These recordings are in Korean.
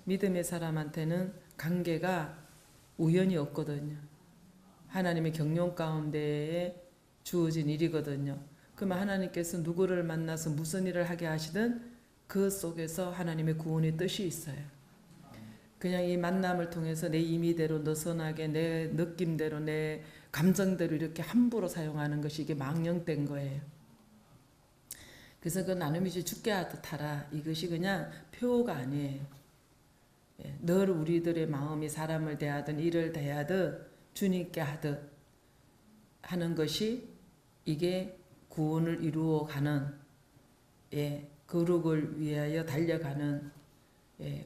믿음의 사람한테는 관계가 우연이 없거든요. 하나님의 경륜 가운데에 주어진 일이거든요. 그러면 하나님께서 누구를 만나서 무슨 일을 하게 하시든 그 속에서 하나님의 구원의 뜻이 있어요. 그냥 이 만남을 통해서 내 임의대로 느슨하게 내 느낌대로 내 감정대로 이렇게 함부로 사용하는 것이 이게 망령된 거예요. 그래서 그 나눔이지 죽게 하듯 하라, 이것이 그냥 표가 아니에요. 늘 우리들의 마음이 사람을 대하든 일을 대하듯 주님께 하듯 하는 것이 이게 구원을 이루어가는, 거룩을 위하여 달려가는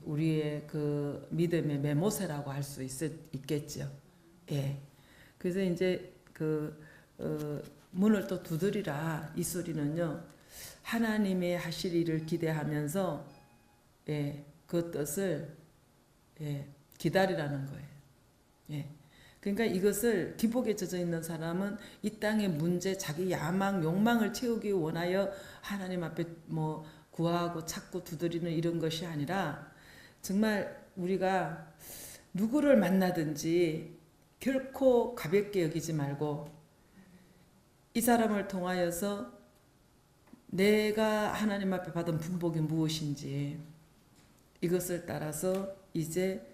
우리의 그 믿음의 메모세라고 할 수 있겠죠. 그래서 이제 문을 또 두드리라, 이 소리는요, 하나님의 하실 일을 기대하면서 그 뜻을 기다리라는 거예요. 그러니까 이것을 기복에 젖어 있는 사람은 이 땅의 문제, 자기 야망, 욕망을 채우기 원하여 하나님 앞에 뭐 구하고 찾고 두드리는 이런 것이 아니라, 정말 우리가 누구를 만나든지 결코 가볍게 여기지 말고 이 사람을 통하여서 내가 하나님 앞에 받은 분복이 무엇인지 이것을 따라서 이제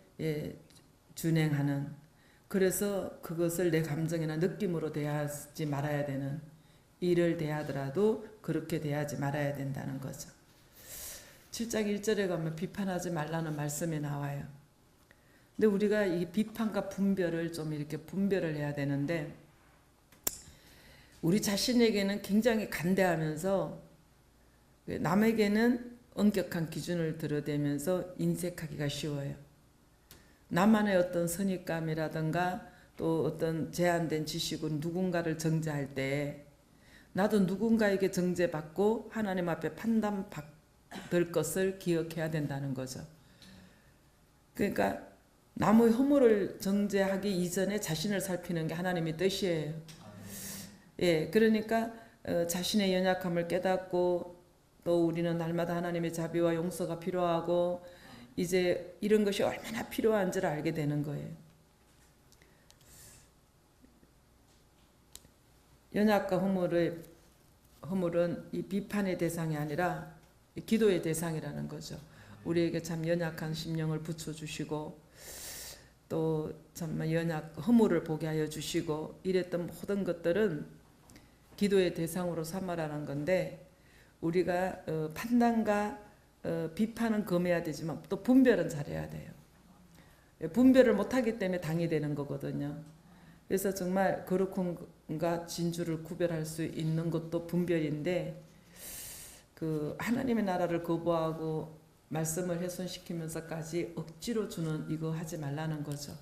준행하는, 그래서 그것을 내 감정이나 느낌으로 대하지 말아야 되는, 일을 대하더라도 그렇게 대하지 말아야 된다는 거죠. 7장 1절에 가면 비판하지 말라는 말씀이 나와요. 근데 우리가 이 비판과 분별을 좀 이렇게 분별을 해야 되는데, 우리 자신에게는 굉장히 간대하면서 남에게는 엄격한 기준을 들어대면서 인색하기가 쉬워요. 나만의 어떤 선입감이라든가 또 어떤 제한된 지식으로 누군가를 정죄할 때 나도 누군가에게 정죄받고 하나님 앞에 판단받을 것을 기억해야 된다는 거죠. 그러니까 남의 허물을 정죄하기 이전에 자신을 살피는 게 하나님의 뜻이에요. 그러니까 자신의 연약함을 깨닫고 또 우리는 날마다 하나님의 자비와 용서가 필요하고 이제 이런 것이 얼마나 필요한지를 알게 되는 거예요. 연약과 허물은 이 비판의 대상이 아니라 기도의 대상이라는 거죠. 우리에게 참 연약한 심령을 붙여주시고 또 정말 허물을 보게 하여 주시고 이랬던 모든 것들은 기도의 대상으로 삼아라는 건데, 우리가 판단과 비판은 금해야 되지만 또 분별은 잘해야 돼요. 분별을 못하기 때문에 당이 되는 거거든요. 그래서 정말 거룩함과 진주를 구별할 수 있는 것도 분별인데, 그 하나님의 나라를 거부하고 말씀을 훼손시키면서까지 억지로 주는 이거 하지 말라는 거죠.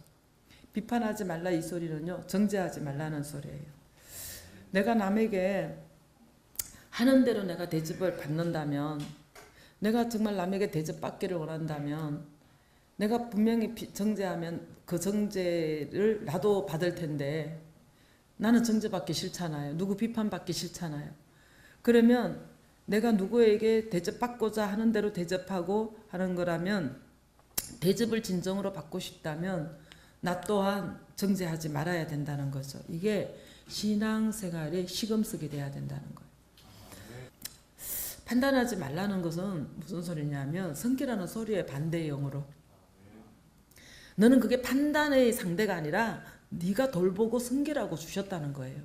비판하지 말라, 이 소리는요, 정죄하지 말라는 소리예요. 내가 남에게 하는 대로 내가 대접을 받는다면, 내가 정말 남에게 대접받기를 원한다면 내가 분명히 정죄하면 그 정죄를 나도 받을 텐데, 나는 정죄받기 싫잖아요. 누구 비판받기 싫잖아요. 그러면 내가 누구에게 대접받고자 하는 대로 대접하고 하는 거라면, 대접을 진정으로 받고 싶다면 나 또한 정죄하지 말아야 된다는 거죠. 이게 신앙생활의 시금석이 돼야 된다는 거예요. 판단하지 말라는 것은 무슨 소리냐면 성기라는 소리의 반대의 영어로, 너는 그게 판단의 상대가 아니라 네가 돌보고 성기라고 주셨다는 거예요.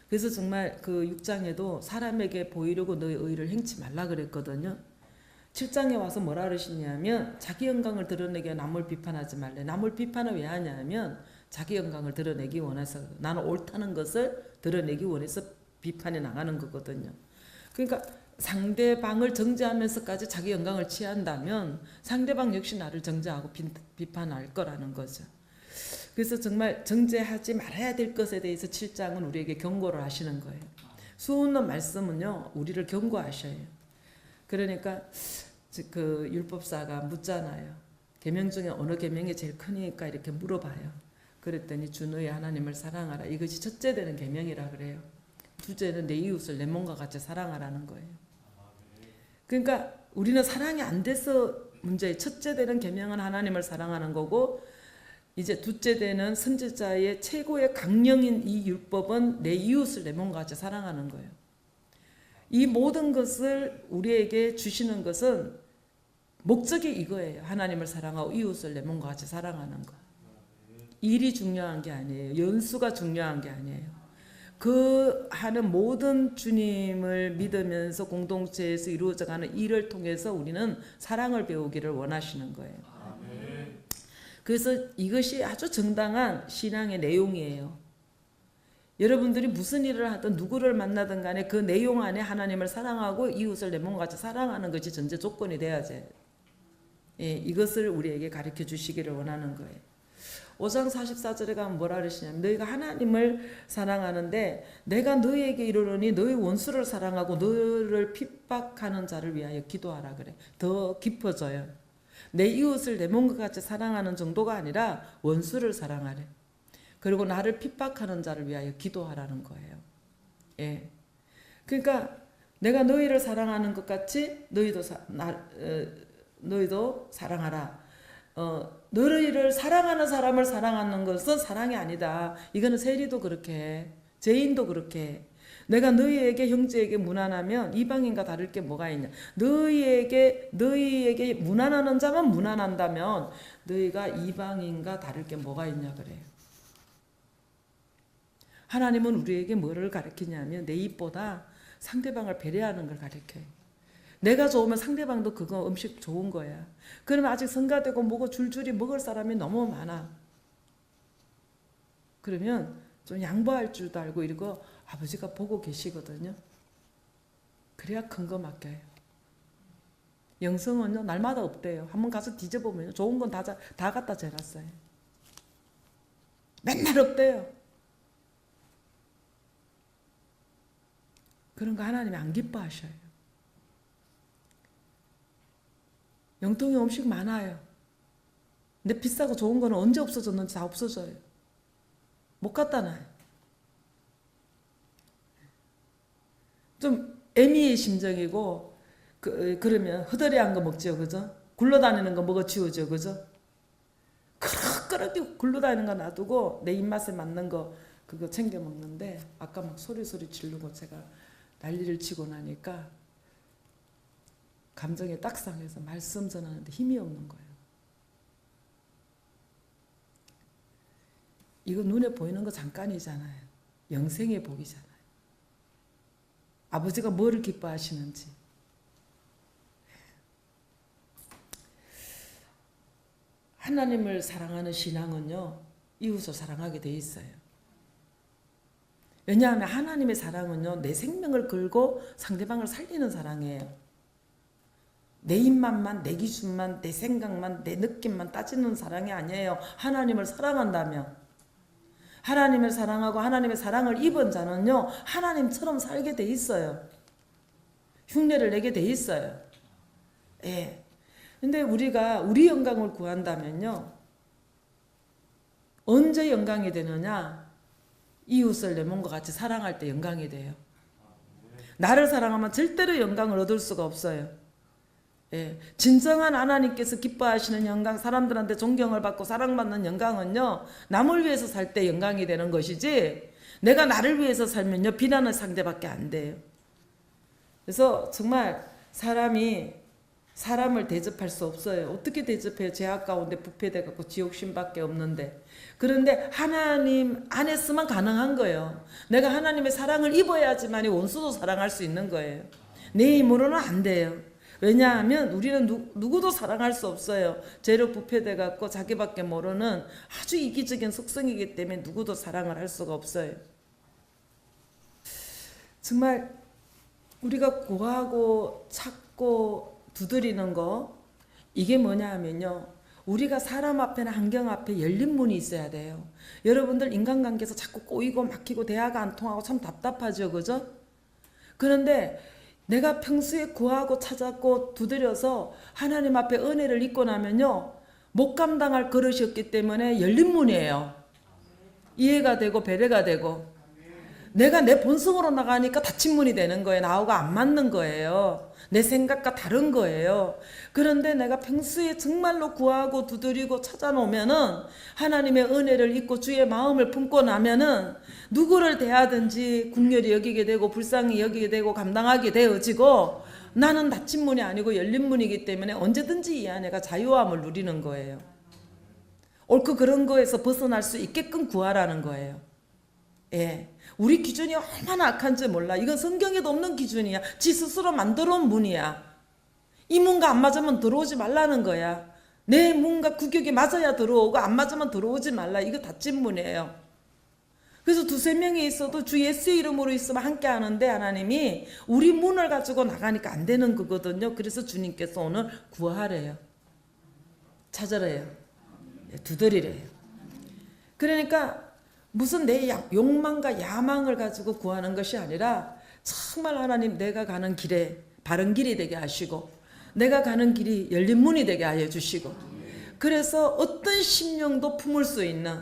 그래서 정말 그 6장에도 사람에게 보이려고 너의 의를 행치 말라 그랬거든요. 7장에 와서 뭐라 그러시냐면 자기 영광을 드러내게 남을 비판하지 말래. 남을 비판을 왜 하냐면 자기 영광을 드러내기 원해서, 나는 옳다는 것을 드러내기 원해서 비판에 나가는 거거든요. 그러니까 상대방을 정죄하면서까지 자기 영광을 취한다면 상대방 역시 나를 정죄하고 비판할 거라는 거죠. 그래서 정말 정죄하지 말아야 될 것에 대해서 7장은 우리에게 경고를 하시는 거예요. 수없는 말씀은요, 우리를 경고하셔요. 그러니까 그 율법사가 묻잖아요. 계명 중에 어느 계명이 제일 크니까 이렇게 물어봐요. 그랬더니 주 너의 하나님을 사랑하라, 이것이 첫째 되는 계명이라 그래요. 둘째는 내 이웃을 내 몸과 같이 사랑하라는 거예요. 그러니까 우리는 사랑이 안 돼서 문제의 첫째 되는 계명은 하나님을 사랑하는 거고, 이제 둘째 되는 선지자의 최고의 강령인 이 율법은 내 이웃을 내 몸과 같이 사랑하는 거예요. 이 모든 것을 우리에게 주시는 것은 목적이 이거예요. 하나님을 사랑하고 이웃을 내 몸과 같이 사랑하는 거. 일이 중요한 게 아니에요. 연수가 중요한 게 아니에요. 그 하는 모든 주님을 믿으면서 공동체에서 이루어져가는 일을 통해서 우리는 사랑을 배우기를 원하시는 거예요. 그래서 이것이 아주 정당한 신앙의 내용이에요. 여러분들이 무슨 일을 하든 누구를 만나든 간에 그 내용 안에 하나님을 사랑하고 이웃을 내 몸과 같이 사랑하는 것이 전제 조건이 돼야지. 예, 이것을 우리에게 가르쳐 주시기를 원하는 거예요. 5장 44절에 가면 뭐라 그러시냐면 너희가 하나님을 사랑하는데 내가 너희에게 이르노니 너희 원수를 사랑하고 너를 핍박하는 자를 위하여 기도하라 그래. 더 깊어져요. 내 이웃을 내 몸과 같이 사랑하는 정도가 아니라 원수를 사랑하래. 그리고 나를 핍박하는 자를 위하여 기도하라는 거예요. 예. 그러니까 내가 너희를 사랑하는 것 같이 너희도 사랑하라. 너희를 사랑하는 사람을 사랑하는 것은 사랑이 아니다. 이거는 세리도 그렇게 해. 죄인도 그렇게 해. 내가 너희에게 형제에게 무난하면 이방인과 다를 게 뭐가 있냐. 너희에게 무난하는 자만 무난한다면 너희가 이방인과 다를 게 뭐가 있냐 그래요. 하나님은 우리에게 뭐를 가르치냐면 내 입보다 상대방을 배려하는 걸 가르쳐요. 내가 좋으면 상대방도 그거 음식 좋은 거야. 그러면 아직 성가되고 뭐고 줄줄이 먹을 사람이 너무 많아. 그러면 좀 양보할 줄도 알고 이러고 아버지가 보고 계시거든요. 그래야 큰 거 맡겨요. 영성은요 날마다 없대요. 한번 가서 뒤져보면 좋은 건 다 갖다 재놨어요. 맨날 없대요. 그런 거 하나님이 안 기뻐하셔요. 영통이 음식 많아요. 근데 비싸고 좋은 거는 언제 없어졌는지 다 없어져요. 못 갖다 놔요. 좀 애미의 심정이고 그러면 허덜이한 거 먹죠. 그죠? 굴러다니는 거 먹어치우죠. 그죠? 그렇게 굴러다니는 거 놔두고 내 입맛에 맞는 거 그거 챙겨 먹는데 아까 막 소리 지르고 제가 난리를 치고 나니까 감정에 딱 상해서 말씀 전하는데 힘이 없는 거예요. 이거 눈에 보이는 거 잠깐이잖아요. 영생의 복이잖아요. 아버지가 뭐를 기뻐하시는지. 하나님을 사랑하는 신앙은요, 이웃을 사랑하게 돼 있어요. 왜냐하면 하나님의 사랑은요, 내 생명을 걸고 상대방을 살리는 사랑이에요. 내 입맛만, 내 기준만, 내 생각만, 내 느낌만 따지는 사랑이 아니에요. 하나님을 사랑한다면. 하나님을 사랑하고 하나님의 사랑을 입은 자는요, 하나님처럼 살게 돼 있어요. 흉내를 내게 돼 있어요. 예. 근데 우리가 우리 영광을 구한다면요, 언제 영광이 되느냐? 이웃을 내 몸과 같이 사랑할 때 영광이 돼요. 나를 사랑하면 절대로 영광을 얻을 수가 없어요. 예, 진정한 하나님께서 기뻐하시는 영광, 사람들한테 존경을 받고 사랑받는 영광은요, 남을 위해서 살 때 영광이 되는 것이지 내가 나를 위해서 살면요 비난의 상대밖에 안 돼요. 그래서 정말 사람이 사람을 대접할 수 없어요. 어떻게 대접해요? 죄악 가운데 부패돼 갖고 지옥심밖에 없는데. 그런데 하나님 안에서만 가능한 거예요. 내가 하나님의 사랑을 입어야지만 원수도 사랑할 수 있는 거예요. 내 힘으로는 안 돼요. 왜냐하면 우리는 누구도 사랑할 수 없어요. 죄로 부패돼 갖고 자기밖에 모르는 아주 이기적인 속성이기 때문에 누구도 사랑을 할 수가 없어요. 정말 우리가 구하고 찾고 두드리는 거, 이게 뭐냐 하면요, 우리가 사람 앞에나 환경 앞에 열린 문이 있어야 돼요. 여러분들 인간관계에서 자꾸 꼬이고 막히고 대화가 안 통하고 참 답답하죠. 그죠? 그런데 내가 평소에 구하고 찾았고 두드려서 하나님 앞에 은혜를 입고 나면요, 못 감당할 그릇이었기 때문에 열린 문이에요. 이해가 되고 배려가 되고. 내가 내 본성으로 나가니까 닫힌문이 되는 거예요. 나하고 안 맞는 거예요. 내 생각과 다른 거예요. 그런데 내가 평소에 정말로 구하고 두드리고 찾아놓으면은 하나님의 은혜를 잊고 주의 마음을 품고 나면은 누구를 대하든지 국렬이 여기게 되고 불쌍히 여기게 되고 감당하게 되어지고 나는 닫힌 문이 아니고 열린 문이기 때문에 언제든지 이 안에가 자유함을 누리는 거예요. 옳고 그런 거에서 벗어날 수 있게끔 구하라는 거예요. 예. 우리 기준이 얼마나 악한지 몰라. 이건 성경에도 없는 기준이야. 지 스스로 만들어 온 문이야. 이 문과 안 맞으면 들어오지 말라는 거야. 내 문과 구격이 맞아야 들어오고 안 맞으면 들어오지 말라. 이거 닫힌 문이에요. 그래서 두세 명이 있어도 주 예수의 이름으로 있으면 함께 하는데 하나님이 우리 문을 가지고 나가니까 안 되는 거거든요. 그래서 주님께서 오늘 구하래요. 찾으래요. 두드리래요. 그러니까 무슨 내 욕망과 야망을 가지고 구하는 것이 아니라 정말 하나님 내가 가는 길에 바른 길이 되게 하시고 내가 가는 길이 열린 문이 되게 하여 주시고 그래서 어떤 심령도 품을 수 있는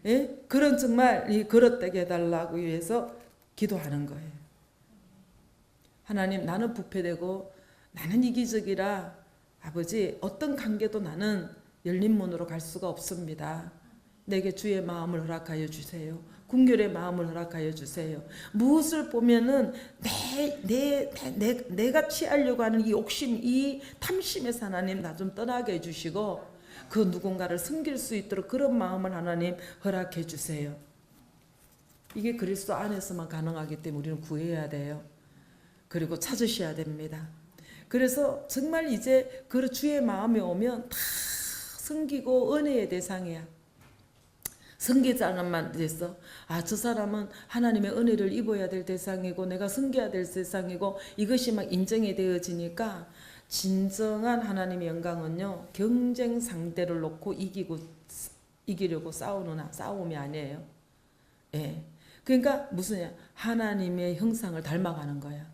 예? 그런 정말 이 그릇되게 해달라고 위해서 기도하는 거예요. 하나님 나는 부패되고 나는 이기적이라 아버지 어떤 관계도 나는 열린 문으로 갈 수가 없습니다. 내게 주의 마음을 허락하여 주세요. 궁결의 마음을 허락하여 주세요. 무엇을 보면은 내가 취하려고 하는 이 욕심, 이 탐심에서 하나님 나 좀 떠나게 해주시고 그 누군가를 섬길 수 있도록 그런 마음을 하나님 허락해 주세요. 이게 그리스도 안에서만 가능하기 때문에 우리는 구해야 돼요. 그리고 찾으셔야 됩니다. 그래서 정말 이제 그 주의 마음이 오면 다 섬기고 은혜의 대상이야. 섬기자만 됐어. 아, 저 사람은 하나님의 은혜를 입어야 될 대상이고 내가 섬겨야 될 대상이고 이것이 막 인정이 되어지니까 진정한 하나님의 영광은요 경쟁 상대를 놓고 이기려고 싸우는 싸움이 아니에요. 예. 그러니까 무슨 하나님의 형상을 닮아가는 거야.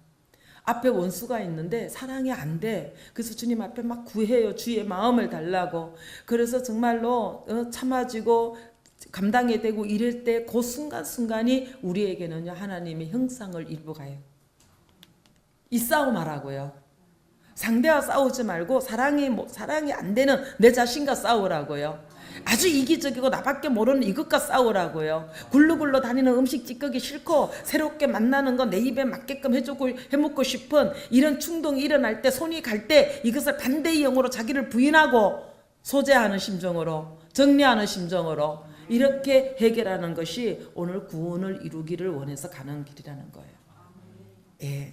앞에 원수가 있는데 사랑이 안 돼. 그래서 주님 앞에 막 구해요. 주의 마음을 달라고. 그래서 정말로 참아지고 감당이 되고 이럴 때 그 순간순간이 우리에게는요 하나님의 형상을 입어가요. 이 싸움하라고요. 상대와 싸우지 말고 사랑이 안 되는 내 자신과 싸우라고요. 아주 이기적이고 나밖에 모르는 이것과 싸우라고요. 굴러굴러 다니는 음식 찌꺼기 싫고 새롭게 만나는 건 내 입에 맞게끔 해먹고 싶은 이런 충동이 일어날 때 손이 갈 때 이것을 반대의 영으로 자기를 부인하고 소재하는 심정으로 정리하는 심정으로 이렇게 해결하는 것이 오늘 구원을 이루기를 원해서 가는 길이라는 거예요. 예.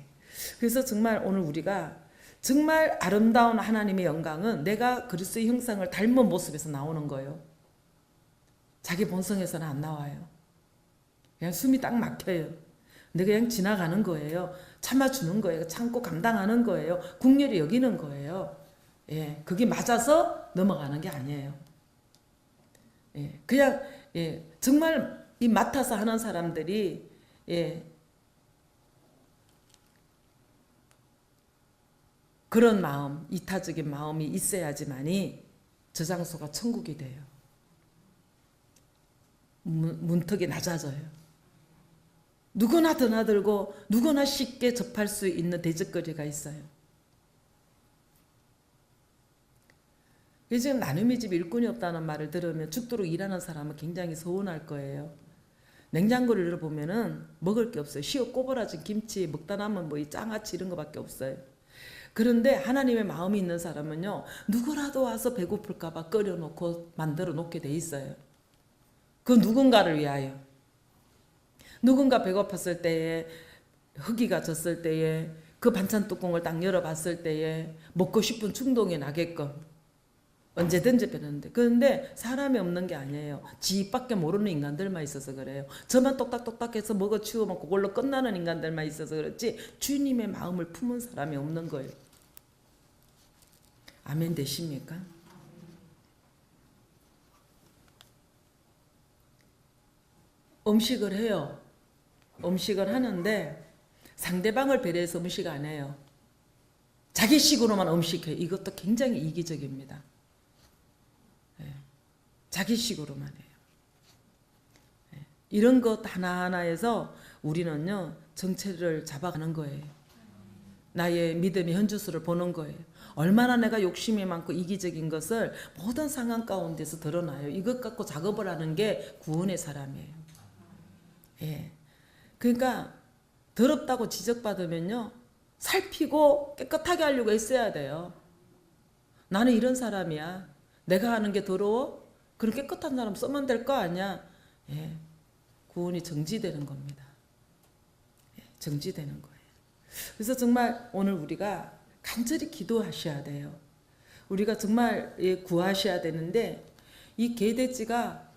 그래서 정말 오늘 우리가 정말 아름다운 하나님의 영광은 내가 그리스도의 형상을 닮은 모습에서 나오는 거예요. 자기 본성에서는 안 나와요. 그냥 숨이 딱 막혀요. 근데 그냥 지나가는 거예요. 참아주는 거예요. 참고 감당하는 거예요. 국렬이 여기는 거예요. 예, 그게 맞아서 넘어가는 게 아니에요. 예, 그냥 정말 이 맡아서 하는 사람들이 그런 마음, 이타적인 마음이 있어야지만이 저 장소가 천국이 돼요. 문턱이 낮아져요. 누구나 드나들고 누구나 쉽게 접할 수 있는 대적거리가 있어요. 지금 나눔의 집 일꾼이 없다는 말을 들으면 죽도록 일하는 사람은 굉장히 서운할 거예요. 냉장고를 열어보면은 먹을 게 없어요. 시어 꼬부라진 김치 먹다 남은 뭐 이 장아찌 이런 거밖에 없어요. 그런데 하나님의 마음이 있는 사람은요 누구라도 와서 배고플까 봐 끓여놓고 만들어 놓게 돼 있어요. 그 누군가를 위하여. 누군가 배고팠을 때에 허기가 졌을 때에 그 반찬 뚜껑을 딱 열어봤을 때에 먹고 싶은 충동이 나게끔 언제든지 빼는데 그런데 사람이 없는 게 아니에요. 지 입밖에 모르는 인간들만 있어서 그래요. 저만 똑딱똑딱해서 먹어 치우면 그걸로 끝나는 인간들만 있어서 그렇지 주님의 마음을 품은 사람이 없는 거예요. 아멘 되십니까? 음식을 해요. 음식을 하는데 상대방을 배려해서 음식 안 해요. 자기 식으로만 음식해요. 이것도 굉장히 이기적입니다. 자기 식으로만 해요. 이런 것 하나하나에서 우리는요 정체를 잡아가는 거예요. 나의 믿음의 현주소를 보는 거예요. 얼마나 내가 욕심이 많고 이기적인 것을 모든 상황 가운데서 드러나요. 이것 갖고 작업을 하는 게 구원의 사람이에요. 예. 그러니까 더럽다고 지적받으면요 살피고 깨끗하게 하려고 애써야 돼요. 나는 이런 사람이야. 내가 하는 게 더러워? 그럼 깨끗한 사람 쓰면 될 거 아니야. 예. 구원이 정지되는 겁니다. 예. 정지되는 거예요. 그래서 정말 오늘 우리가 간절히 기도하셔야 돼요. 우리가 정말 구하셔야 되는데 이 개돼지가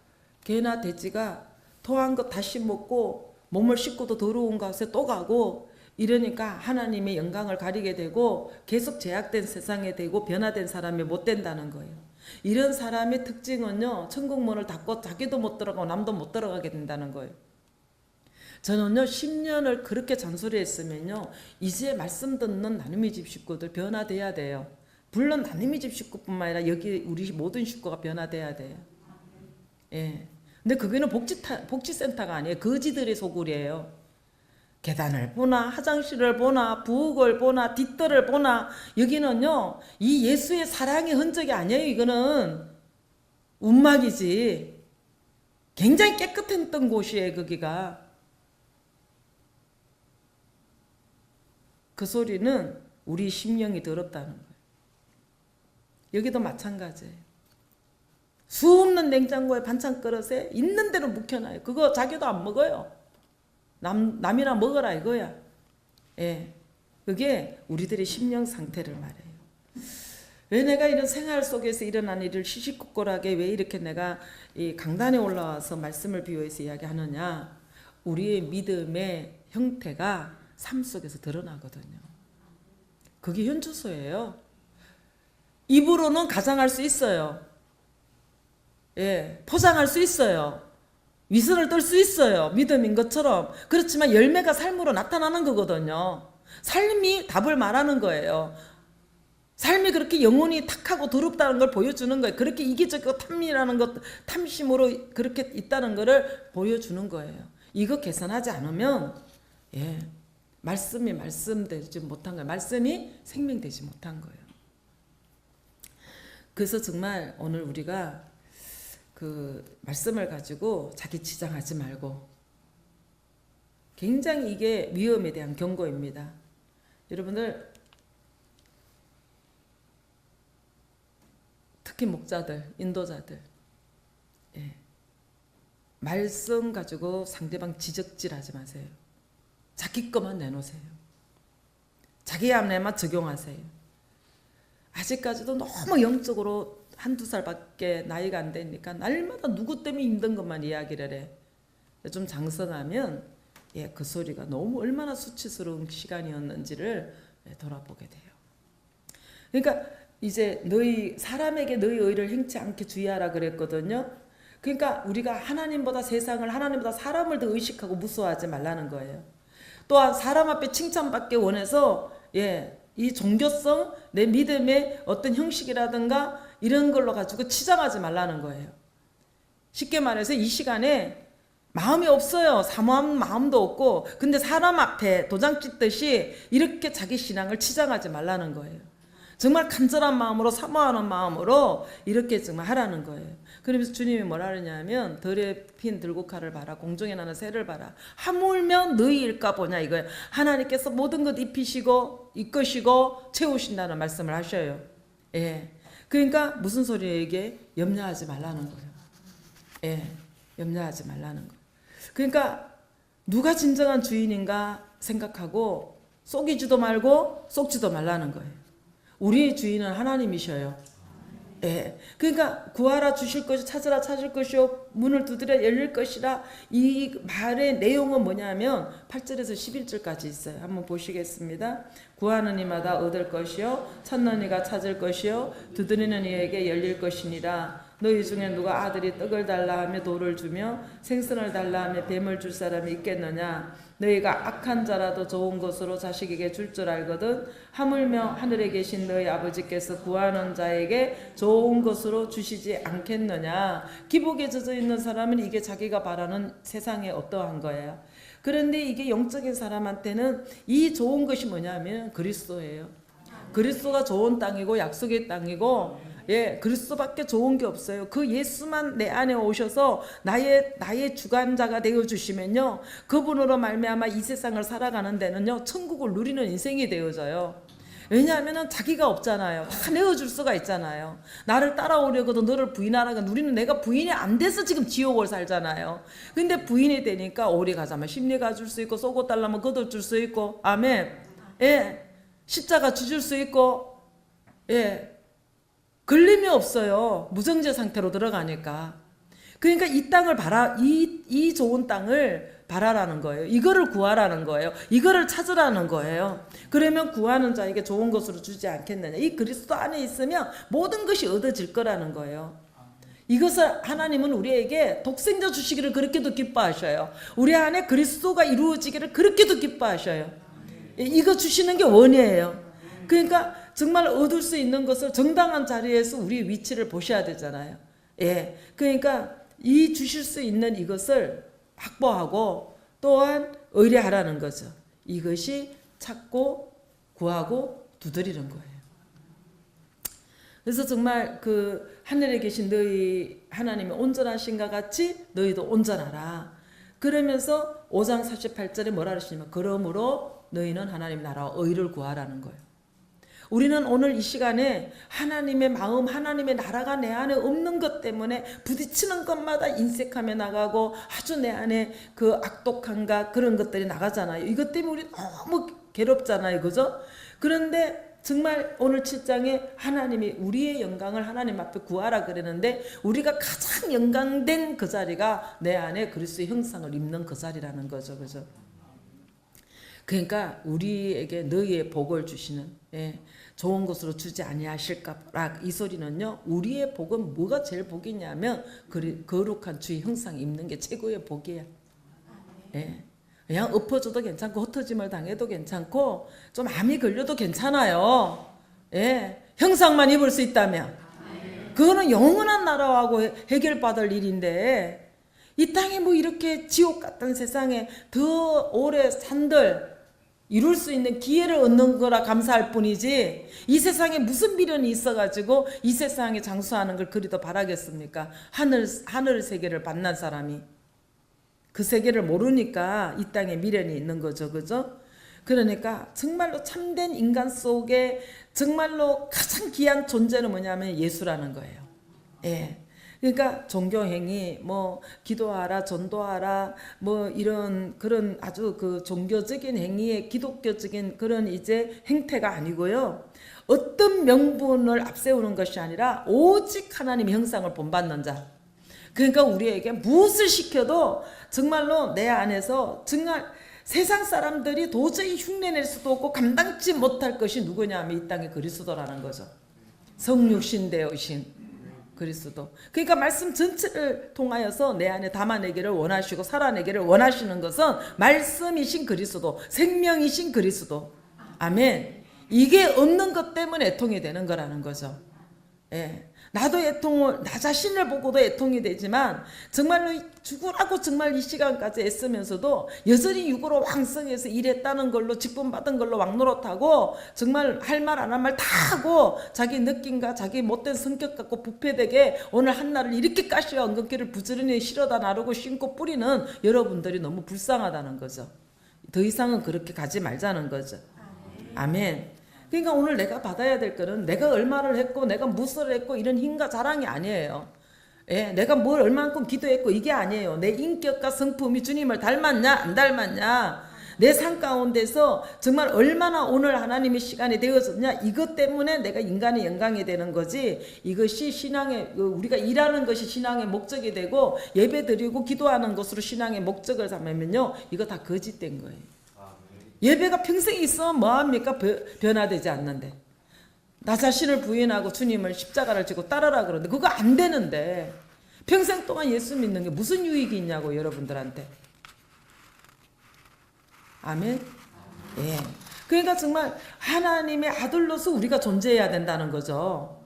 개나 돼지가 토한 것 다시 먹고 몸을 씻고도 더러운 곳에 또 가고 이러니까 하나님의 영광을 가리게 되고 계속 제약된 세상에 되고 변화된 사람이 못 된다는 거예요. 이런 사람의 특징은요 천국 문을 닫고 자기도 못 들어가고 남도 못 들어가게 된다는 거예요. 저는요 10년을 그렇게 잔소리했으면요 이제 말씀 듣는 나눔의 집 식구들 변화돼야 돼요. 물론 나눔의 집 식구뿐만 아니라 여기 우리 모든 식구가 변화돼야 돼요. 예. 근데 그게는 복지센터가 아니에요. 거지들의 소굴이에요. 계단을 보나 화장실을 보나 부엌을 보나 뒷뜰을 보나 여기는요 이 예수의 사랑의 흔적이 아니에요. 이거는 움막이지. 굉장히 깨끗했던 곳이에요. 거기가. 그 소리는 우리 심령이 더럽다는 거예요. 여기도 마찬가지예요. 수없는 냉장고에 반찬 그릇에 있는 대로 묵혀놔요. 그거 자기도 안 먹어요. 남이나 먹어라 이거야. 예, 그게 우리들의 심령 상태를 말해요. 왜 내가 이런 생활 속에서 일어난 일을 시시콜콜하게 왜 이렇게 내가 이 강단에 올라와서 말씀을 비유해서 이야기하느냐. 우리의 믿음의 형태가 삶 속에서 드러나거든요. 그게 현주소예요. 입으로는 가장할 수 있어요. 예, 포장할 수 있어요. 위선을 떨 수 있어요. 믿음인 것처럼. 그렇지만 열매가 삶으로 나타나는 거거든요. 삶이 답을 말하는 거예요. 삶이 그렇게 영혼이 탁하고 더럽다는 걸 보여주는 거예요. 그렇게 이기적이고 탐미라는 것, 탐심으로 그렇게 있다는 것을 보여주는 거예요. 이거 개선하지 않으면 예, 말씀이 말씀되지 못한 거예요. 말씀이 생명되지 못한 거예요. 그래서 정말 오늘 우리가 그 말씀을 가지고 자기 치장하지 말고 굉장히 이게 위험에 대한 경고입니다. 여러분들 특히 목자들, 인도자들 예. 말씀 가지고 상대방 지적질하지 마세요. 자기 것만 내놓으세요. 자기 안에만 적용하세요. 아직까지도 너무 영적으로 한두 살밖에 나이가 안 되니까 날마다 누구 때문에 힘든 것만 이야기를 해. 좀 장성하면 예, 그 소리가 너무 얼마나 수치스러운 시간이었는지를 돌아보게 돼요. 그러니까 이제 너희 사람에게 너희 의를 행치 않게 주의하라 그랬거든요. 그러니까 우리가 하나님보다 세상을 하나님보다 사람을 더 의식하고 무서워하지 말라는 거예요. 또한 사람 앞에 칭찬받기 원해서 예, 이 종교성, 내 믿음의 어떤 형식이라든가 이런 걸로 가지고 치장하지 말라는 거예요. 쉽게 말해서 이 시간에 마음이 없어요. 사모하는 마음도 없고 근데 사람 앞에 도장 찍듯이 이렇게 자기 신앙을 치장하지 말라는 거예요. 정말 간절한 마음으로 사모하는 마음으로 이렇게 정말 하라는 거예요. 그러면서 주님이 뭐라 그러냐면 덜에 핀 들국화를 봐라. 공중에 나는 새를 봐라. 하물며 너희일까 보냐 이거예요. 하나님께서 모든 것 입히시고 이끄시고 채우신다는 말씀을 하셔요. 예. 그러니까 무슨 소리예요 이게? 염려하지 말라는 거예요. 예. 염려하지 말라는 거예요. 그러니까 누가 진정한 주인인가 생각하고 속이지도 말고 속지도 말라는 거예요. 우리의 주인은 하나님이셔요. 예. 그러니까 구하라 주실 것이 찾으라 찾을 것이요 문을 두드려 열릴 것이라. 이 말의 내용은 뭐냐면 8절에서 11절까지 있어요. 한번 보시겠습니다. 구하는 이마다 얻을 것이요 찾는 이가 찾을 것이요 두드리는 이에게 열릴 것이니라. 너희 중에 누가 아들이 떡을 달라 하며 돌을 주며 생선을 달라 하며 뱀을 줄 사람이 있겠느냐. 너희가 악한 자라도 좋은 것으로 자식에게 줄 줄 알거든 하물며 하늘에 계신 너희 아버지께서 구하는 자에게 좋은 것으로 주시지 않겠느냐. 기복에 젖어 있는 사람은 이게 자기가 바라는 세상에 어떠한 거예요. 그런데 이게 영적인 사람한테는 이 좋은 것이 뭐냐면 그리스도예요. 그리스도가 좋은 땅이고 약속의 땅이고, 예, 그리스도밖에 좋은 게 없어요. 그 예수만 내 안에 오셔서 나의 주관자가 되어 주시면요, 그분으로 말미암아 이 세상을 살아가는 데는요 천국을 누리는 인생이 되어져요. 왜냐하면 자기가 없잖아요. 다 내어줄 수가 있잖아요. 나를 따라오려고도 너를 부인하라고, 우리는 내가 부인이 안 돼서 지금 지옥을 살잖아요. 근데 부인이 되니까 오리 가자면 심리 가줄 수 있고, 속옷 달라면 걷어 줄 수 있고, 아멘. 예, 십자가 주줄 수 있고, 예, 걸림이 없어요. 무정죄 상태로 들어가니까. 그러니까 이 땅을 이 좋은 땅을 바라라는 거예요. 이거를 구하라는 거예요. 이거를 찾으라는 거예요. 그러면 구하는 자에게 좋은 것으로 주지 않겠느냐. 이 그리스도 안에 있으면 모든 것이 얻어질 거라는 거예요. 이것을 하나님은 우리에게 독생자 주시기를 그렇게도 기뻐하셔요. 우리 안에 그리스도가 이루어지기를 그렇게도 기뻐하셔요. 이거 주시는 게 원이에요. 그러니까 정말 얻을 수 있는 것을 정당한 자리에서 우리 위치를 보셔야 되잖아요. 예, 그러니까 이 주실 수 있는 이것을 확보하고 또한 의뢰하라는 거죠. 이것이 찾고 구하고 두드리는 거예요. 그래서 정말 그 하늘에 계신 너희 하나님이 온전하신가 같이 너희도 온전하라. 그러면서 5장 48절에 뭐라 그러시냐면 그러므로 너희는 하나님 나라와 의를 구하라는 거예요. 우리는 오늘 이 시간에 하나님의 마음, 하나님의 나라가 내 안에 없는 것 때문에 부딪히는 것마다 인색하며 나가고 아주 내 안에 그 악독함과 그런 것들이 나가잖아요. 이것 때문에 우리 너무 괴롭잖아요. 그죠? 그런데 정말 오늘 7장에 하나님이 우리의 영광을 하나님 앞에 구하라 그러는데 우리가 가장 영광된 그 자리가 내 안에 그리스도의 형상을 입는 그 자리라는 거죠. 그죠? 그러니까 우리에게 너희의 복을 주시는, 예, 좋은 것으로 주지 아니하실까라 이 소리는요, 우리의 복은 뭐가 제일 복이냐면 거룩한 주의 형상 입는 게 최고의 복이야. 예, 그냥 엎어져도 괜찮고 흩어짐을 당해도 괜찮고 좀 암이 걸려도 괜찮아요. 예, 형상만 입을 수 있다면 그거는 영원한 나라하고 해결받을 일인데, 이 땅에 뭐 이렇게 지옥 같은 세상에 더 오래 산들 이룰 수 있는 기회를 얻는 거라 감사할 뿐이지, 이 세상에 무슨 미련이 있어가지고 이 세상에 장수하는 걸 그리도 바라겠습니까? 하늘 세계를 만난 사람이 그 세계를 모르니까 이 땅에 미련이 있는 거죠. 그죠? 그러니까 정말로 참된 인간 속에 정말로 가장 귀한 존재는 뭐냐면 예수라는 거예요. 예. 그러니까 종교행위, 뭐 기도하라, 전도하라, 뭐 이런 그런 아주 그 종교적인 행위의 기독교적인 그런 이제 행태가 아니고요, 어떤 명분을 앞세우는 것이 아니라 오직 하나님의 형상을 본받는 자. 그러니까 우리에게 무엇을 시켜도 정말로 내 안에서 정말 세상 사람들이 도저히 흉내낼 수도 없고 감당치 못할 것이 누구냐 하면 이 땅의 그리스도라는 거죠. 성육신 되어신 그리스도. 그러니까 말씀 전체를 통하여서 내 안에 담아내기를 원하시고 살아내기를 원하시는 것은 말씀이신 그리스도, 생명이신 그리스도. 아멘. 이게 없는 것 때문에 애통이 되는 거라는 거죠. 예. 나도 애통을, 나 자신을 보고도 애통이 되지만 정말로 죽으라고 정말 이 시간까지 애쓰면서도 여전히 육으로 왕성해서 일했다는 걸로 직분 받은 걸로 왕노릇하고 정말 할 말 안 한 말 다 하고 자기 느낌과 자기 못된 성격 갖고 부패되게 오늘 한날을 이렇게 가시와 엉겅퀴를 부지런히 실어다 나르고 심고 뿌리는 여러분들이 너무 불쌍하다는 거죠. 더 이상은 그렇게 가지 말자는 거죠. 아멘. 그러니까 오늘 내가 받아야 될 거는 내가 얼마를 했고 내가 무엇을 했고 이런 힘과 자랑이 아니에요. 예, 내가 뭘 얼만큼 기도했고 이게 아니에요. 내 인격과 성품이 주님을 닮았냐 안 닮았냐, 내 삶 가운데서 정말 얼마나 오늘 하나님의 시간이 되어졌냐, 이것 때문에 내가 인간의 영광이 되는 거지, 이것이 신앙의, 우리가 일하는 것이 신앙의 목적이 되고 예배 드리고 기도하는 것으로 신앙의 목적을 삼으면요, 이거 다 거짓된 거예요. 예배가 평생 있으면 뭐합니까? 변화되지 않는데. 나 자신을 부인하고 주님을 십자가를 지고 따르라 그러는데 그거 안 되는데 평생 동안 예수 믿는 게 무슨 유익이 있냐고 여러분들한테. 아멘. 예. 그러니까 정말 하나님의 아들로서 우리가 존재해야 된다는 거죠.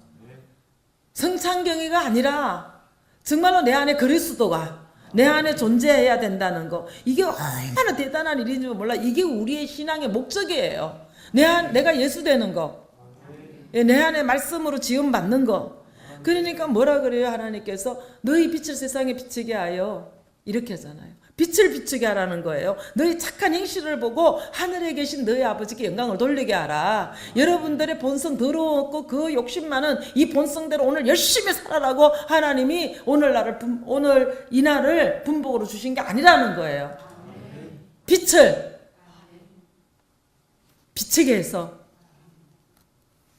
성찬경이가 아니라 정말로 내 안에 그리스도가, 내 안에 존재해야 된다는 거. 이게 얼마나 대단한 일인지 몰라. 이게 우리의 신앙의 목적이에요. 내가 예수 되는 거. 내 안에 말씀으로 지음받는 거. 그러니까 뭐라 그래요? 하나님께서 너희 빛을 세상에 비치게 하여 이렇게 하잖아요. 빛을 비추게 하라는 거예요. 너희 착한 행실을 보고 하늘에 계신 너희 아버지께 영광을 돌리게 하라. 여러분들의 본성 더러웠고 그 욕심 많은 이 본성대로 오늘 열심히 살아라고 하나님이 오늘 이 날을 분복으로 주신 게 아니라는 거예요. 빛을 비치게 해서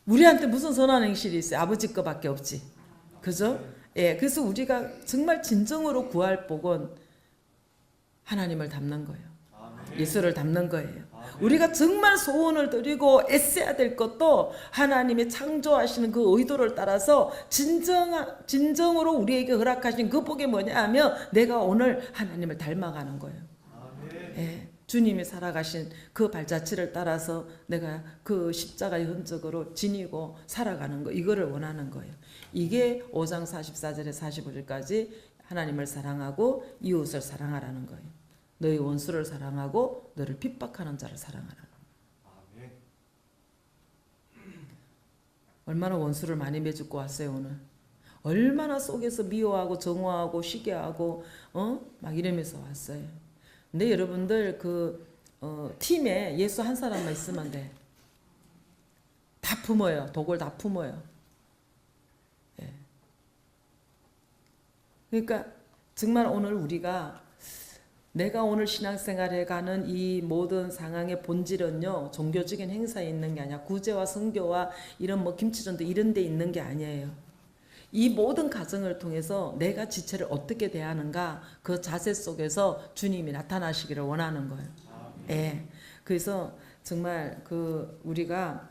우리한테 무슨 선한 행실이 있어요? 아버지 거밖에 없지. 그죠? 예, 그래서 우리가 정말 진정으로 구할 복은 하나님을 닮는 거예요. 예수를 닮는 거예요. 우리가 정말 소원을 드리고 애써야 될 것도 하나님이 창조하시는 그 의도를 따라서 진정으로 우리에게 허락하신 그 복이 뭐냐 하면 내가 오늘 하나님을 닮아가는 거예요. 예, 주님이 살아가신 그 발자취를 따라서 내가 그 십자가의 흔적으로 지니고 살아가는 거, 이거를 원하는 거예요. 이게 5장 44절에 45절까지 하나님을 사랑하고 이웃을 사랑하라는 거예요. 너희 원수를 사랑하고 너를 핍박하는 자를 사랑하라는 거예요. 얼마나 원수를 많이 매주고 왔어요 오늘. 얼마나 속에서 미워하고 정오하고 시기하고 막 이러면서 왔어요. 근데 여러분들 팀에 예수 한 사람만 있으면 돼. 다 품어요. 독을 다 품어요. 예. 그러니까 정말 오늘 내가 오늘 신앙생활에 가는 이 모든 상황의 본질은요, 종교적인 행사에 있는 게 아니야. 구제와 선교와 이런 김치전도 이런 데 있는 게 아니에요. 이 모든 과정을 통해서 내가 지체를 어떻게 대하는가, 그 자세 속에서 주님이 나타나시기를 원하는 거예요. 예. 그래서 정말 우리가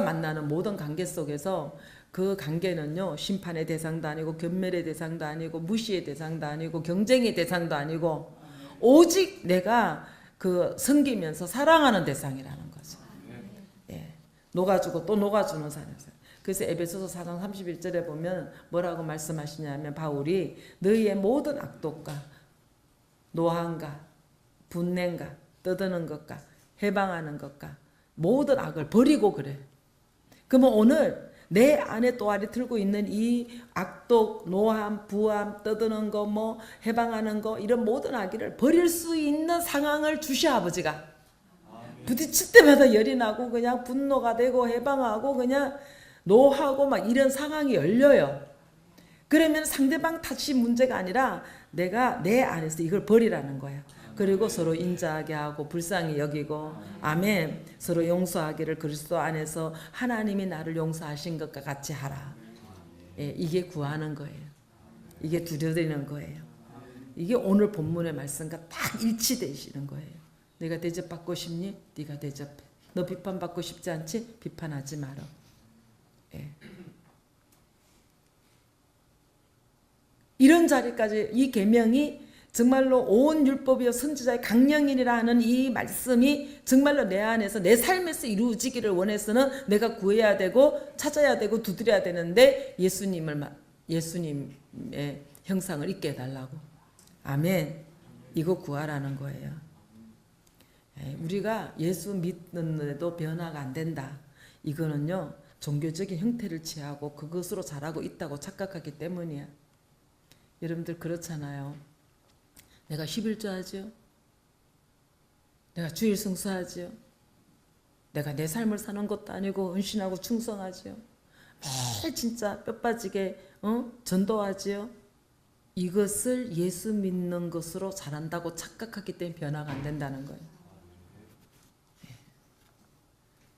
만나는 모든 관계 속에서 그 관계는요, 심판의 대상도 아니고 견멸의 대상도 아니고 무시의 대상도 아니고 경쟁의 대상도 아니고 오직 내가 섬기면서 사랑하는 대상이라는 거죠. 예. 녹아주고 또 녹아주는 사람. 그래서 에베소서 4장 31절에 보면 뭐라고 말씀하시냐면 바울이 너희의 모든 악독과 노함과 분냄과 떠드는 것과 해방하는 것과 모든 악을 버리고 그래. 그러면 오늘 내 안에 또아리 틀고 있는 이 악독, 노함, 부함, 떠드는 거, 해방하는 거, 이런 모든 악의를 버릴 수 있는 상황을 주셔 아버지가. 부딪힐 때마다 열이 나고 그냥 분노가 되고 해방하고 그냥 노하고 막 이런 상황이 열려요. 그러면 상대방 탓이 문제가 아니라 내가 내 안에서 이걸 버리라는 거야. 그리고 서로 인자하게 하고 불쌍히 여기고, 아멘. 서로 용서하기를 그리스도 안에서 하나님이 나를 용서하신 것과 같이 하라. 예, 이게 구하는 거예요. 이게 두려드리는 거예요. 이게 오늘 본문의 말씀과 딱 일치되시는 거예요. 내가 대접받고 싶니? 네가 대접해. 너 비판받고 싶지 않지? 비판하지 마라. 예. 이런 자리까지 이 계명이 정말로 온 율법이요 선지자의 강령이라 하는 이 말씀이 정말로 내 안에서 내 삶에서 이루어지기를 원해서는 내가 구해야 되고 찾아야 되고 두드려야 되는데 예수님의 형상을 잊게 해달라고. 아멘. 이거 구하라는 거예요. 우리가 예수 믿는데도 변화가 안 된다. 이거는요 종교적인 형태를 취하고 그것으로 잘하고 있다고 착각하기 때문이야. 여러분들 그렇잖아요. 내가 11조 하죠. 내가 주일 성수하죠. 내가 내 삶을 사는 것도 아니고 헌신하고 충성하죠. 매일 진짜 뼈 빠지게 전도하지요. 이것을 예수 믿는 것으로 잘한다고 착각하기 때문에 변화가 안 된다는 거예요.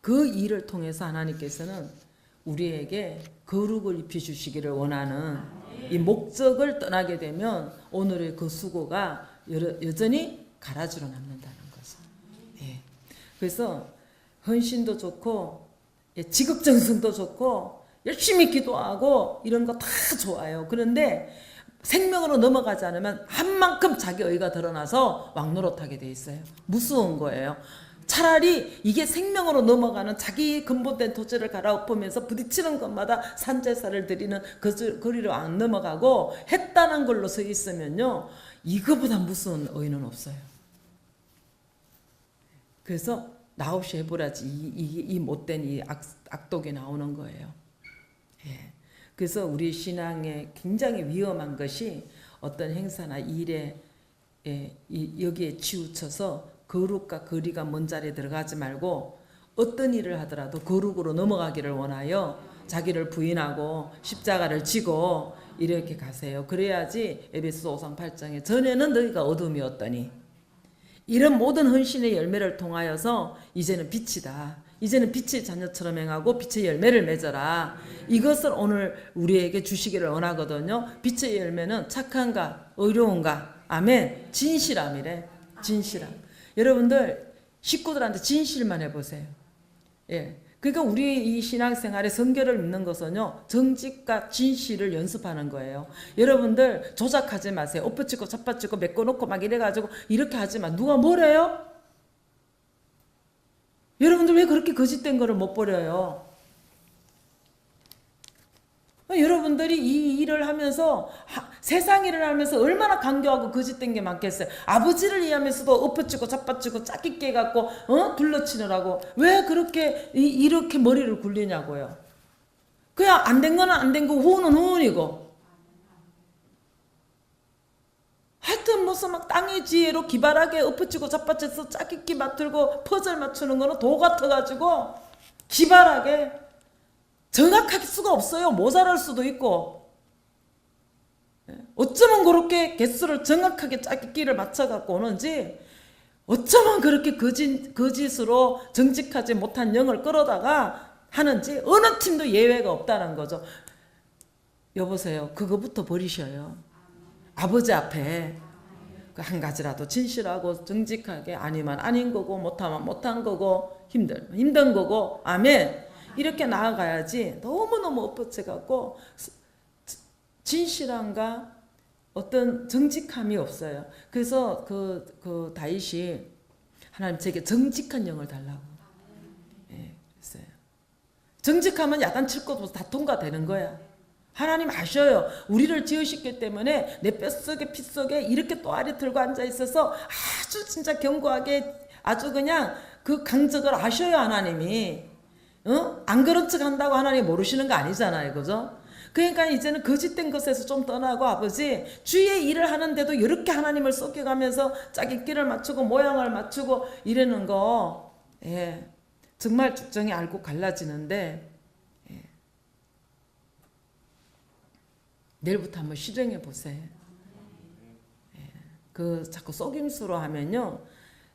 그 일을 통해서 하나님께서는 우리에게 거룩을 입혀주시기를 원하는 이 목적을 떠나게 되면 오늘의 그 수고가 여전히 가라지로 남는다는 거죠. 예. 그래서 헌신도 좋고 지극정성도 좋고 열심히 기도하고 이런 거 다 좋아요. 그런데 생명으로 넘어가지 않으면 한 만큼 자기 의가 드러나서 왕노릇하게 돼 있어요. 무서운 거예요. 차라리 이게 생명으로 넘어가는 자기 근본된 토지를 갈아엎으면서 부딪히는 것마다 산제사를 드리는 그 거리로 안 넘어가고 했다는 걸로 서 있으면요, 이거보다 무서운 의인은 없어요. 그래서 나 없이 해보라지 이 못된 이 악독이 나오는 거예요. 예. 그래서 우리 신앙에 굉장히 위험한 것이 어떤 행사나 일에 여기에 치우쳐서 거룩과 거리가 먼 자리에 들어가지 말고 어떤 일을 하더라도 거룩으로 넘어가기를 원하여 자기를 부인하고 십자가를 지고 이렇게 가세요. 그래야지 에베소 5장 8장에 전에는 너희가 어둠이었더니 이런 모든 헌신의 열매를 통하여서 이제는 빛이다. 이제는 빛의 자녀처럼 행하고 빛의 열매를 맺어라. 이것을 오늘 우리에게 주시기를 원하거든요. 빛의 열매는 착한가, 의로운가, 아멘, 진실함이래. 진실함. 여러분들 식구들한테 진실만 해보세요. 예. 그러니까 우리 이 신앙생활에 성결을 믿는 것은요, 정직과 진실을 연습하는 거예요. 여러분들 조작하지 마세요. 엎어치고 잡아치고 메꿔놓고 막 이래가지고 이렇게 하지 마. 누가 뭐래요? 여러분들 왜 그렇게 거짓된 거를 못 버려요? 여러분들이 이 일을 하면서 세상 일을 하면서 얼마나 간교하고 거짓된 게 많겠어요. 아버지를 이해하면서도 엎어치고 잡아치고 짝짓기 해갖고 둘러치느라고 왜 그렇게 이렇게 머리를 굴리냐고요. 그냥 안 된 거는 안 된 거고 후는 후이고 하여튼 무슨 막 땅의 지혜로 기발하게 엎어치고 잡아쳐서 짝짓기 맡들고 퍼즐 맞추는 거는 도 같아가지고 기발하게 정확할 수가 없어요. 모자랄 수도 있고. 어쩌면 그렇게 개수를 정확하게 짝짓기를 맞춰갖고 오는지, 어쩌면 그렇게 거짓으로 정직하지 못한 영을 끌어다가 하는지 어느 팀도 예외가 없다는 거죠. 여보세요. 그거부터 버리셔요. 아버지 앞에 한 가지라도 진실하고 정직하게 아니면 아닌 거고 못하면 못한 거고 힘든 거고 아멘. 이렇게 나아가야지 너무너무 엎어쳐갖고 진실함과 어떤 정직함이 없어요. 그래서 그 다윗이 하나님 제게 정직한 영을 달라고 그랬어요. 정직하면 야단칠 것도 다 통과되는 거야. 하나님 아셔요. 우리를 지으셨기 때문에 내 뼛속에 핏속에 이렇게 또아리 틀고 앉아있어서 아주 진짜 견고하게 아주 그냥 그 강적을 아셔요. 하나님이. 안 그런 척 한다고 하나님 모르시는 거 아니잖아요. 그죠? 그러니까 이제는 거짓된 것에서 좀 떠나고 아버지 주의 일을 하는데도 이렇게 하나님을 속여가면서 짝짓기를 맞추고 모양을 맞추고 이러는 거 정말 죽정이 알고 갈라지는데 내일부터 한번 실행해 보세요. 그 자꾸 속임수로 하면요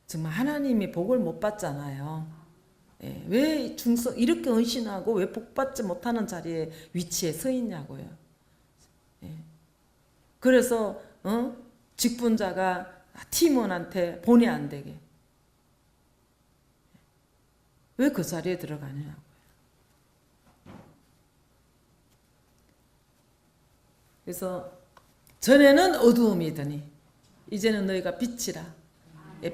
정말 하나님이 복을 못 받잖아요. 왜 이렇게 헌신하고 왜 복받지 못하는 자리에 위치에 서 있냐고요. 그래서 직분자가 팀원한테 본의 안 되게 왜 그 자리에 들어가냐고요. 그래서 전에는 어두움이더니 이제는 너희가 빛이라.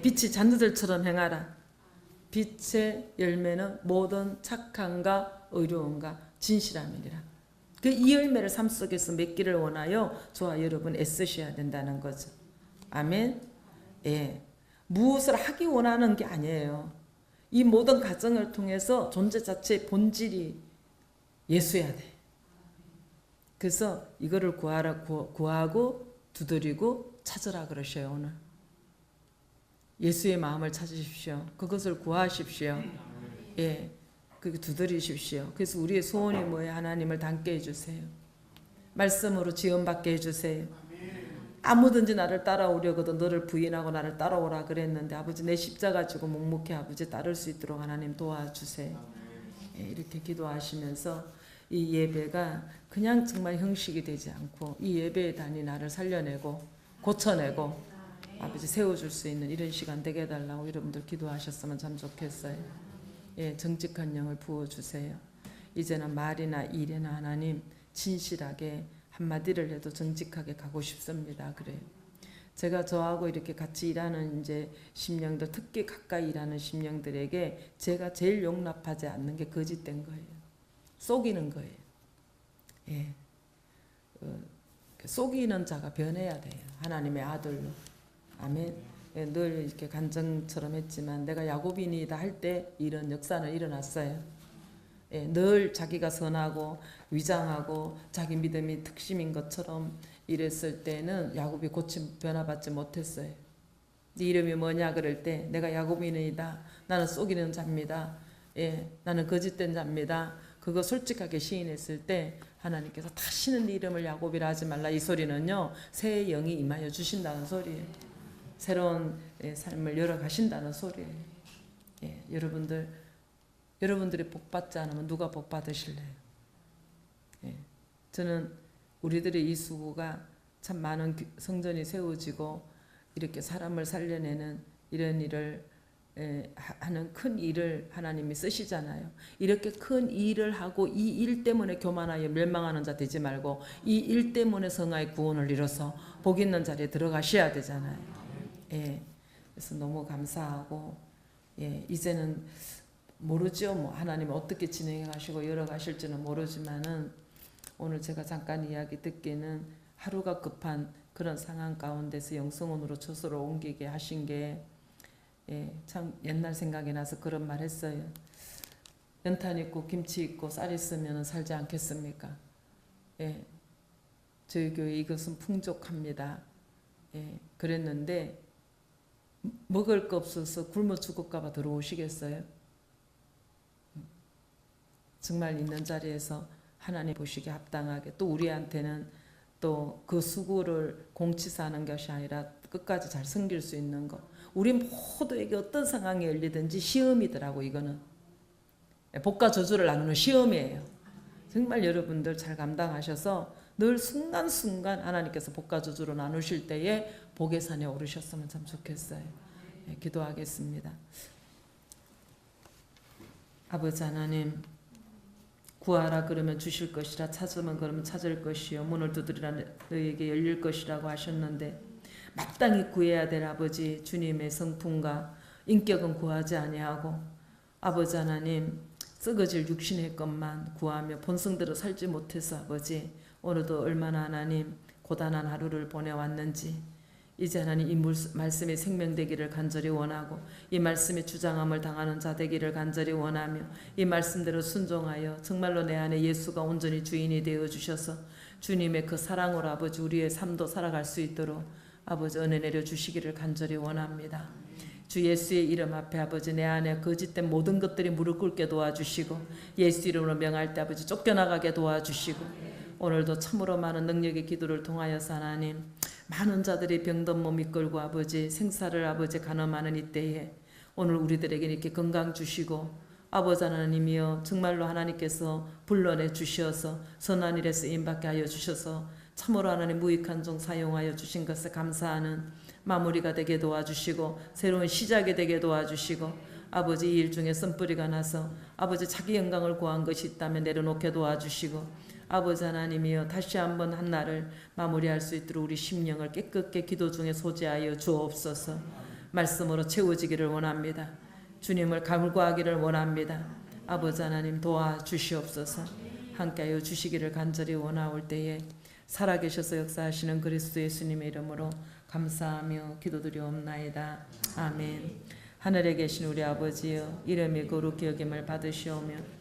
빛이 잔느들처럼 행하라. 빛의 열매는 모든 착함과 의로움과 진실함이니라. 이 열매를 삶 속에서 맺기를 원하여 저와 여러분 애쓰셔야 된다는 거죠. 아멘. 무엇을 하기 원하는 게 아니에요. 이 모든 과정을 통해서 존재 자체의 본질이 예수여야 돼. 그래서 이거를 구하고 두드리고 찾으라 그러셔요. 오늘 예수의 마음을 찾으십시오. 그것을 구하십시오. 그게 두드리십시오. 그래서 우리의 소원이 뭐예요? 하나님을 닮게 해주세요. 말씀으로 지원받게 해주세요. 아무든지 나를 따라오려거든 너를 부인하고 나를 따라오라 그랬는데 아버지 내 십자가 지고 묵묵히 아버지 따를 수 있도록 하나님 도와주세요. 이렇게 기도하시면서 이 예배가 그냥 정말 형식이 되지 않고 이 예배의 단이 나를 살려내고 고쳐내고 아버지 세워줄 수 있는 이런 시간 되게 해달라고 여러분들 기도하셨으면 참 좋겠어요. 정직한 영을 부어주세요. 이제는 말이나 일이나 하나님 진실하게 한마디를 해도 정직하게 가고 싶습니다. 그래요. 제가 저하고 이렇게 같이 일하는 이제 심령들, 특히 가까이 일하는 심령들에게 제가 제일 용납하지 않는 게 거짓된 거예요. 속이는 거예요. 예. 속이는 자가 변해야 돼요. 하나님의 아들로. 아멘. 예, 늘 이렇게 간증처럼 했지만 내가 야곱인이다 할 때 이런 역사는 일어났어요. 예, 늘 자기가 선하고 위장하고 자기 믿음이 특심인 것처럼 이랬을 때는 야곱이 고침 변화받지 못했어요. 네 이름이 뭐냐 그럴 때 내가 야곱인이다. 나는 속이는 자입니다. 예, 나는 거짓된 자입니다. 그거 솔직하게 시인했을 때 하나님께서 다시는 네 이름을 야곱이라 하지 말라. 이 소리는요, 새 영이 임하여 주신다는 소리예요. 새로운 삶을 열어가신다는 소리예요. 예, 여러분들이 복 받지 않으면 누가 복 받으실래요? 예, 저는 우리들의 이 수고가 참 많은 성전이 세워지고 이렇게 사람을 살려내는 이런 일을 하는 큰 일을 하나님이 쓰시잖아요. 이렇게 큰 일을 하고 이 일 때문에 교만하여 멸망하는 자 되지 말고 이 일 때문에 성화의 구원을 이뤄서 복 있는 자리에 들어가셔야 되잖아요. 예, 그래서 너무 감사하고, 예, 이제는 모르죠. 뭐 하나님 어떻게 진행해 가시고 열어 가실지는 모르지만은 오늘 제가 잠깐 이야기 듣기는 하루가 급한 그런 상황 가운데서 영성원으로 저소로 옮기게 하신 게, 예, 참 옛날 생각이 나서 그런 말 했어요. 연탄 있고 김치 있고 쌀 있으면 살지 않겠습니까? 예, 저희 교회 이것은 풍족합니다. 예, 그랬는데 먹을 거 없어서 굶어 죽을까 봐 들어오시겠어요? 정말 있는 자리에서 하나님 보시기에 합당하게, 또 우리한테는 또 그 수고를 공치사하는 것이 아니라 끝까지 잘 섬길 수 있는 것. 우리 모두에게 어떤 상황이 열리든지 시험이더라고. 이거는 복과 저주를 나누는 시험이에요. 정말 여러분들 잘 감당하셔서 늘 순간순간 하나님께서 복과 저주로 나누실 때에 복의 산에 오르셨으면 참 좋겠어요. 네, 기도하겠습니다. 아버지 하나님, 구하라 그러면 주실 것이라, 찾으면 그러면 찾을 것이요, 문을 두드리라 너희에게 열릴 것이라고 하셨는데 마땅히 구해야 될 아버지 주님의 성품과 인격은 구하지 아니하고, 아버지 하나님 썩어질 육신의 것만 구하며 본성대로 살지 못해서 아버지 오늘도 얼마나 하나님 고단한 하루를 보내왔는지, 이제 하나님 이 말씀이 생명되기를 간절히 원하고 이 말씀에 주장함을 당하는 자 되기를 간절히 원하며 이 말씀대로 순종하여 정말로 내 안에 예수가 온전히 주인이 되어 주셔서 주님의 그 사랑으로 아버지 우리의 삶도 살아갈 수 있도록 아버지 은혜 내려 주시기를 간절히 원합니다. 주 예수의 이름 앞에 아버지 내 안에 거짓된 모든 것들이 무릎 꿇게 도와주시고 예수 이름으로 명할 때 아버지 쫓겨나가게 도와주시고, 오늘도 참으로 많은 능력의 기도를 통하여서 하나님 많은 자들이 병든 몸 이끌고 아버지 생사를 아버지 가늠하는 이때에 오늘 우리들에게 이렇게 건강 주시고 아버지 하나님이여 정말로 하나님께서 불러내 주셔서 선한 일에 쓰임받게 하여 주셔서 참으로 하나님 무익한 종 사용하여 주신 것을 감사하는 마무리가 되게 도와주시고 새로운 시작이 되게 도와주시고, 아버지 이 일 중에 쓴뿌리가 나서 아버지 자기 영광을 구한 것이 있다면 내려놓게 도와주시고, 아버지 하나님이여 다시 한번 한 날을 마무리할 수 있도록 우리 심령을 깨끗게 기도 중에 소지하여 주옵소서. 말씀으로 채워지기를 원합니다. 주님을 갈구하기를 원합니다. 아버지 하나님 도와주시옵소서. 함께하여 주시기를 간절히 원하올 때에 살아계셔서 역사하시는 그리스도 예수님의 이름으로 감사하며 기도드리옵나이다. 아멘. 하늘에 계신 우리 아버지여, 이름이 거룩히 여김을 받으시오며